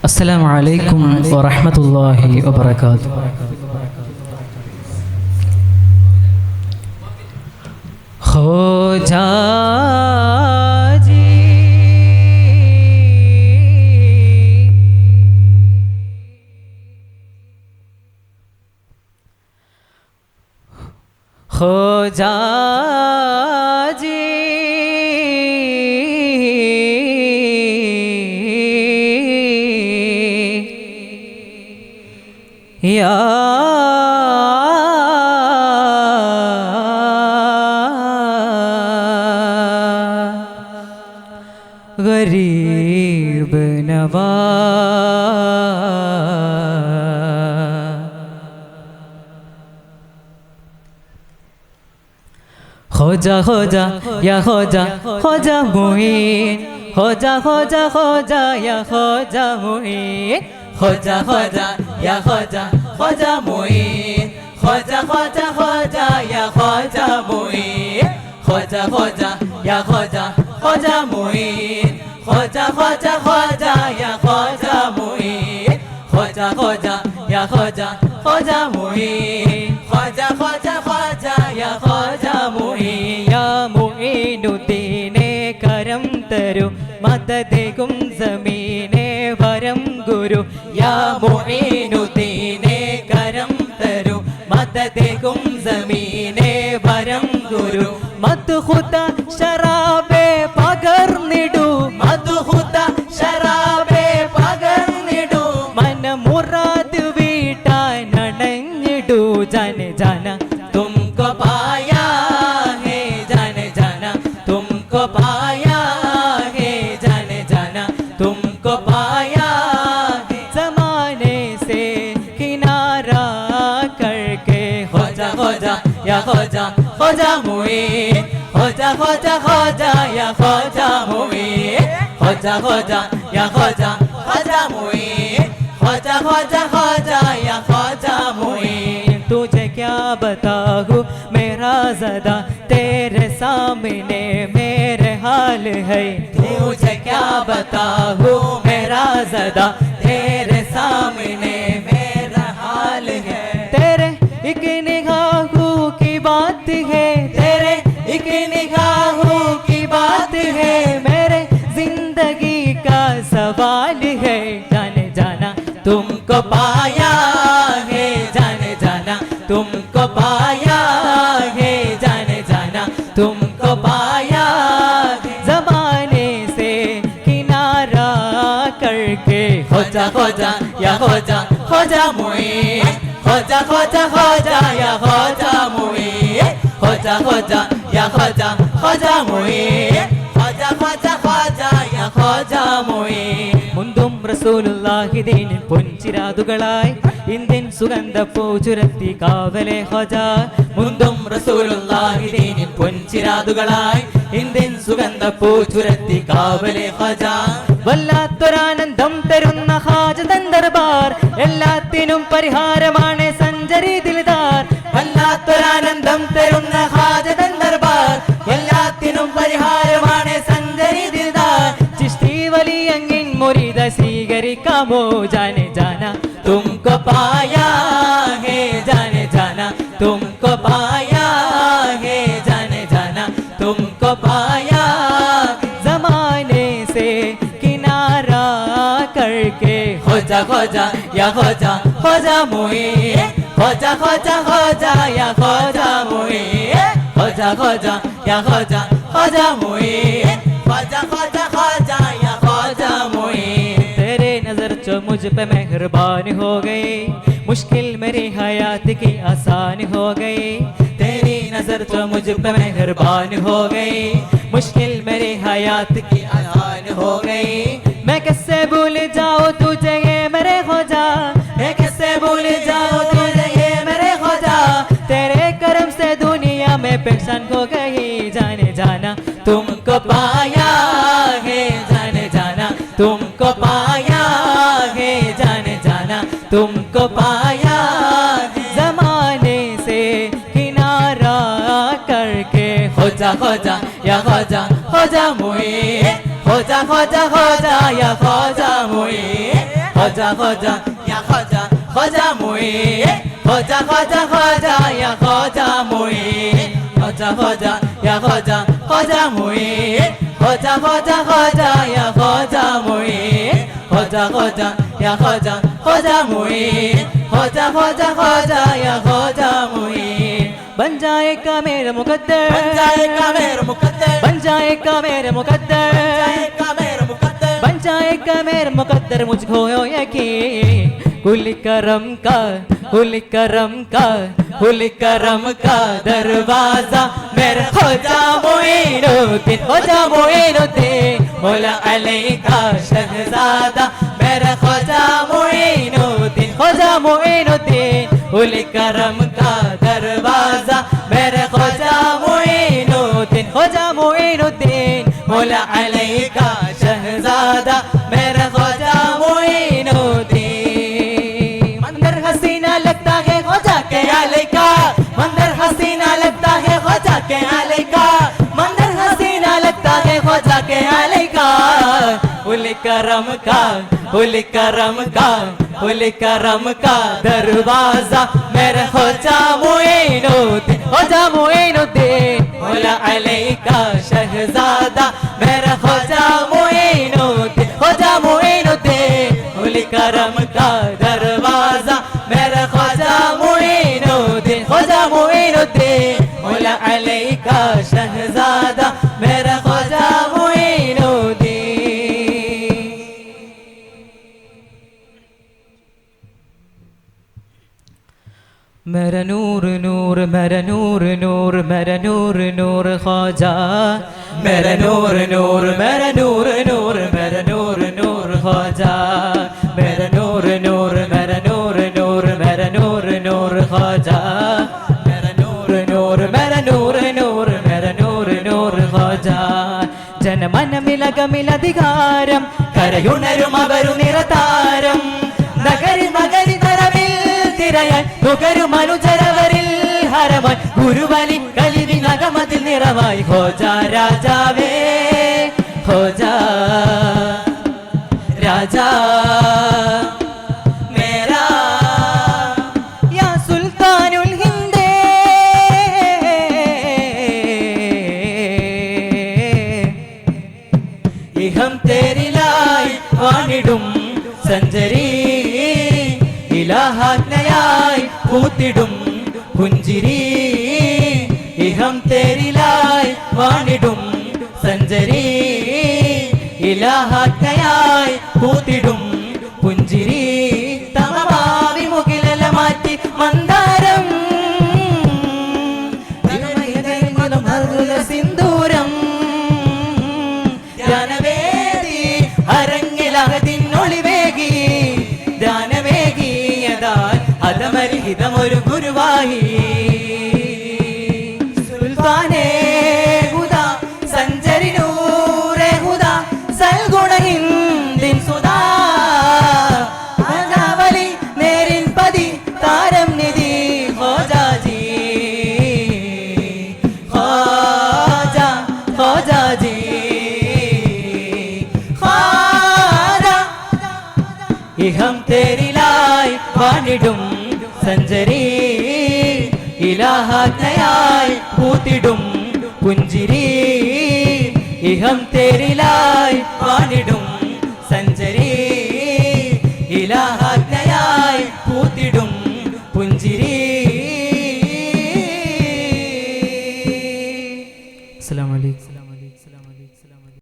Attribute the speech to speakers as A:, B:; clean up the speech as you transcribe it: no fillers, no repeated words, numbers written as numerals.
A: السلام عليكم ورحمة الله وبركاته. खोजा जी खोजा जी या गरीब नवाज खोजा खोजा या खोजा खोजा मुईन खोजा खोजा खोजा या खोजा मुईन खोजा खोजा या खोजा खोजा मुईन खोजा खोजा खोजा या खोजा मुईन खोजा खोजा या खोजा खोजा मुईन खोजा खोजा खोजा या खोजा मुईन खोजा खोजा या खोजा खोजा मुईन खोजा खोजा खोजा या खोजा मुईन या मुईनुद्दീനെ കരം തരൂ മദദേകും ജമീനെ വരം ഗുരു യാ മുഈനുദ്ദീനെ കരം തരൂ മദദേകും ജമീനെ വരം ഗുരു മദ്ഹുത ശറാബേ പകർന്നിടൂ മദ്ഹുത ശറാബേ പകർന്നിടൂ മനമുറാദ് വീട്ടാൻ അണഞ്ഞിടൂ ജന ജന തുംകോ പായാ ഹേ ജന ജന തുംകോ പായാ ഹേ ജന ജന തുംകോ പായാ ജമാനെ സേ കിനാरा करके खोजा खोजा या खोजा खोजा मुईन खोजा खोजा खोजा या खोजा मुईन खोजा खोजा या खोजा खोजा मुईन खोजा खोजा खोजा या खोजा मुईन तुझे क्या बताऊं मेरा ज़दा तेरे सामने मेरे हाल है तुझे क्या बताऊं मेरा ज़दा तेरे सामने मेरा हाल है तेरे एक निगाहों की बात है तेरे एक निगाहों की बात है मेरे जिंदगी का सवाल है जाने जाना तुमको पाया है जाने जाना तुमको पाया है जाने जाना तुमको पाया ज़माने से किनारा करके खोजा खोजा या खोजा खोजा मुईन खोजा खोजा खोजा या खोजा मुईन खोजा खोजा या खोजा खोजा मुईन खोजा खोजा खोजा या खोजा मुईन മുന്തും റസൂലുള്ളാഹി ദീനിൽ പൊൻചിരാതുകളായി ഇന്ത്യൻ സുഗന്ധപ്പൂ ചുരത്തി കാവലെ ഖോജാ മുന്തും റസൂലുള്ളാഹി ദീനിൽ പൊൻചിരാതുകളായി ഇന്ത്യൻ സുഗന്ധപ്പൂ ചുരത്തി കാവലെ ഖോജാ വല്ലാത്തൊരാനന്ദം തരുന്ന ഹാജതൻ ദർബാർ എല്ലാത്തിനും പരിഹാരമാണ് സഞ്ചരി ദിൽദാർ വല്ലാത്തൊരാനന്ദം തരുന്ന ഹാജതൻ ദർബാർ എല്ലാത്തിനും പരിഹാരമാണ് സഞ്ചരി ദിൽദാർ ചിശ്തി വലിയങ്ങിൻ മുരീദ സ്വീകരിക്കാമോ ജാനെ ജാന തുംകോ പായാ ഹേ ജാനെ ജാന തുംകോ പായാ ഹേ ജാനെ ജാന തുംകോ പായാ ज़माने से किनारा करके खोजा खोजा या खोजा खोजा मुईन खोजा खोजा खोजा या खोजा मुईन खोजा खोजा या खोजा खोजा मुईन खोजा खोजा खोजा या खोजा मुईन तेरे नजर जो मुझ पे मेहरबान हो गई मुश्किल मेरी हयात की आसान हो गई तेरी नजर जो मुझ पे मेहरबान हो गई मुश्किल मेरी हयात की आसान हो गई मैं कैसे भूल जाऊं तुझे ये मेरे खोजा मैं कैसे भूल जाऊं तुझे ये मेरे खोजा तेरे करम से दुनिया में पेशन हो गई जाने जाना तुमको पाया है जाने जाना तुमको पाया है जाने जाना तुमको पाया ज़माने से किनारा करके खोजा खोजा या खोजा खोजा मुईन खोजा खोजा खोजा या खोजा मुईन
B: ख्वाजा ख्वाजा या ख्वाजा ख्वाजा मुईन ख्वाजा ख्वाजा ख्वाजा या ख्वाजा मुईन ख्वाजा ख्वाजा या ख्वाजा ख्वाजा मुईन ख्वाजा ख्वाजा ख्वाजा या ख्वाजा मुईन ख्वाजा ख्वाजा या ख्वाजा ख्वाजा मुईन ख्वाजा ख्वाजा ख्वाजा या ख्वाजा मुईन बन जाएगा मेरा मुकद्दर बन जाएगा मेरा मुकद्दर बन जाएगा मेरा मुकद्दर बन जाएगा मेरा मुकद्दर मुझको हो यकीन कुल करम का दरवाजा मेरा ख्वाजा मुईनुद्दीन ख्वाजा मुईनुद्दीन मौला अली का शहजादा मेरा ख्वाजा मुईनुद्दीन ख्वाजा मुईनुद्दीन कुल करम का दरवाजा मेरा ख्वाजा मुईनुद्दीन ख्वाजा मुईनुद्दीन मौला अली का शहजादा मेरा ख्वाजा मुईनुद्दीन मंदिर हसीना लगता है ख्वाजा के आले का मंदिर हसीना लगता है ख्वाजा के आले का मंदिर हसीना लगता है ख्वाजा के आले का उल करम का दरवाजा मेरा ख्वाजा मुईनुद्दीन ख्वाजा मुईनुद्दीन मौला अली का शहजादा मेरा ख्वाजा मुईनुद्दीन ख्वाजा मुईनुद्दीन उल करम का दरवाजा मेरा ख्वाजा मुईनुद्दीन ख्वाजा मुईनुद्दीन मौला अली का शहजादा मेरा ख्वाजा मुईनुद्दीन मेरा नूर नूर मेरा नूर नूर मेरा नूर नूर ख्वाजा मेरा नूर नूर मेरा नूर नूर मेरा नूर नूर ख्वाजा मेरा नूर नूर मेरा नूर नूर मेरा नूर नूर ख्वाजा मेरा नूर नूर मेरा नूर नूर मेरा नूर नूर ख्वाजा ജനമനമിലകമിലധികാരം കരയുണരും അവരു നിറതാരം നഗരി മകരി തരവിൽ തിരയാൻ നുകരും അനുചരവരിൽ ഹരമായി ഗുരുബലി കലിവി നഗമതിൽ നിറവായി ഖോജാ രാജാവേ ഖോജാ രാജാ മേരാ യാ സുൽത്താനുൽ ഹിന്ദേ ഇഹം തേരിലായി വാണിടും സഞ്ചരി ഇലാഹാജ്ഞയായി പൂത്തിടും പുഞ്ചിരി ഇഹം തേരിലായി വാണിടും സഞ്ചരി ഇലാഹാജ്ഞയായി പൂത്തിടും പുഞ്ചിരി തമഭാവി മുകിലല മാറ്റി മന്ദാരം സിന്ദൂരം ധ്യാനവേദി അരങ്ങിലതിനൊളിവേകി ധ്യാനവേകിയതാൽ അതമരിഹിതമൊരു ഗുരുവായി സുൽത്താനേ ഹുദാ സഞ്ചരി നൂറേ ഹുദാ സൽഗുണ ഹിന്ദിൻ സുധാ അജാവലി നേരിൻ പതി താരം നിധി ഖോജാജി ഖോജാ ഖോജാജി ഖോജാ ഇഹം തേരിലായി വാണിടും സഞ്ചരി ഇലാഹാജ്ഞയായി പൂത്തിടും പുഞ്ചിരി ഇഹം തേരിലായി വാണിടും സഞ്ചരി ഇലാഹാജ്ഞയായി പൂത്തിടും പുഞ്ചിരി.
A: അസ്സലാമു അലൈക്കും.